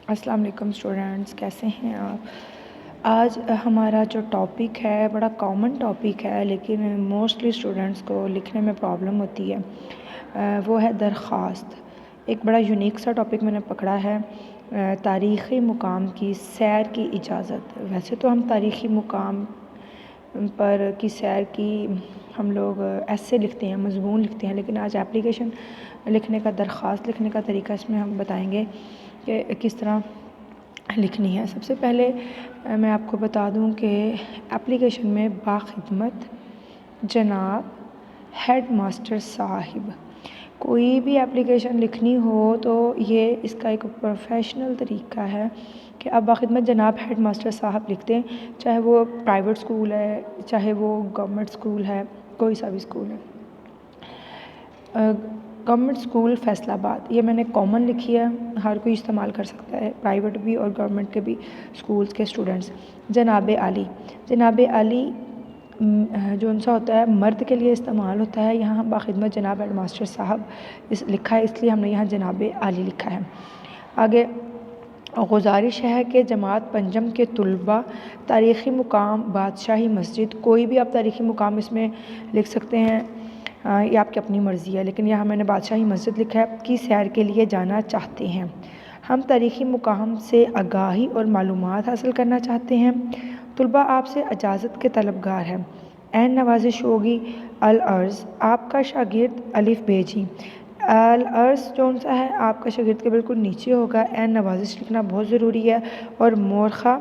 السلام علیکم اسٹوڈنٹس، کیسے ہیں آپ؟ آج ہمارا جو ٹاپک ہے بڑا کامن ٹاپک ہے، لیکن موسٹلی اسٹوڈنٹس کو لکھنے میں پرابلم ہوتی ہے، وہ ہے درخواست۔ ایک بڑا یونیک سا ٹاپک میں نے پکڑا ہے، تاریخی مقام کی سیر کی اجازت۔ ویسے تو ہم تاریخی مقام پر کی سیر کی ہم لوگ ایسے لکھتے ہیں، مضمون لکھتے ہیں، لیکن آج اپلیکیشن لکھنے کا، درخواست لکھنے کا طریقہ اس میں ہم بتائیں گے کہ کس طرح لکھنی ہے۔ سب سے پہلے میں آپ کو بتا دوں کہ اپلیکیشن میں باخدمت جناب ہیڈ ماسٹر صاحب، کوئی بھی اپلیکیشن لکھنی ہو تو یہ اس کا ایک پروفیشنل طریقہ ہے کہ آپ باخدمت جناب ہیڈ ماسٹر صاحب لکھتے ہیں، چاہے وہ پرائیویٹ اسکول ہے، چاہے وہ گورنمنٹ اسکول ہے، کوئی سا بھی اسکول ہے۔ گورنمنٹ اسکول فیصل آباد، یہ میں نے کامن لکھی ہے، ہر کوئی استعمال کر سکتا ہے، پرائیویٹ بھی اور گورنمنٹ کے بھی اسکولس کے اسٹوڈنٹس۔ جناب عالی، جناب عالی جو ان سا ہوتا ہے مرد کے لیے استعمال ہوتا ہے، یہاں ہم باخدمت جناب ہیڈ ماسٹر صاحب لکھا ہے، اس لیے ہم نے یہاں جناب عالی لکھا ہے۔ آگے گزارش ہے کہ جماعت پنجم کے طلباء تاریخی مقام بادشاہی مسجد، کوئی بھی آپ تاریخی مقام اس میں لکھ سکتے ہیں، یہ آپ کی اپنی مرضی ہے، لیکن یہاں میں نے بادشاہی مسجد لکھا ہے، کی سیر کے لیے جانا چاہتے ہیں۔ ہم تاریخی مقام سے آگاہی اور معلومات حاصل کرنا چاہتے ہیں، طلباء آپ سے اجازت کے طلبگار ہیں۔ عین نوازش ہوگی العرض آپ کا شاگرد الف بے جی، العرض جو سا ہے آپ کا شاگرد کے بالکل نیچے ہوگا، عین نوازش لکھنا بہت ضروری ہے، اور مورخہ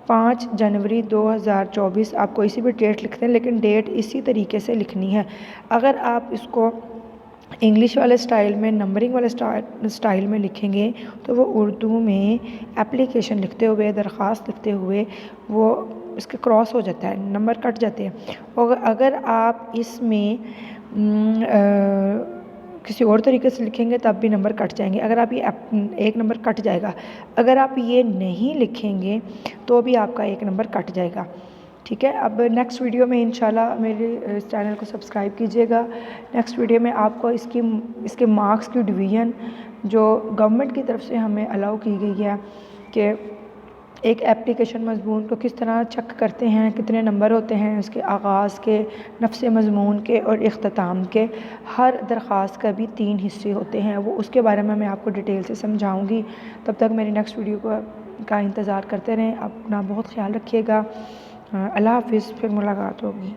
5 جنوری 2024، آپ کوئی سی بھی ڈیٹ لکھتے ہیں لیکن ڈیٹ اسی طریقے سے لکھنی ہے۔ اگر آپ اس کو انگلش والے اسٹائل میں، نمبرنگ والے اسٹائل میں لکھیں گے تو وہ اردو میں اپلیکیشن لکھتے ہوئے، درخواست لکھتے ہوئے وہ اس کے کراس ہو جاتا ہے، نمبر کٹ جاتے ہیں۔ اور اگر آپ اس میں کسی اور طریقے سے لکھیں گے تب بھی نمبر کٹ جائیں گے، اگر آپ یہ ایک نمبر کٹ جائے گا، اگر آپ یہ نہیں لکھیں گے تو بھی آپ کا ایک نمبر کٹ جائے گا، ٹھیک ہے۔ اب نیکسٹ ویڈیو میں انشاءاللہ میرے اس چینل کو سبسکرائب کیجیے گا۔ نیکسٹ ویڈیو میں آپ کو اس کے مارکس کی ڈویژن جو گورنمنٹ کی طرف سے ہمیں الاؤ کی گئی ہے کہ ایک اپلیکیشن مضمون کو کس طرح چیک کرتے ہیں، کتنے نمبر ہوتے ہیں، اس کے آغاز کے، نفس مضمون کے اور اختتام کے، ہر درخواست کا بھی 3 حصے ہوتے ہیں، وہ اس کے بارے میں آپ کو ڈیٹیل سے سمجھاؤں گی۔ تب تک میری نیکسٹ ویڈیو کا انتظار کرتے رہیں، اپنا بہت خیال رکھیے گا۔ اللہ حافظ، پھر ملاقات ہوگی۔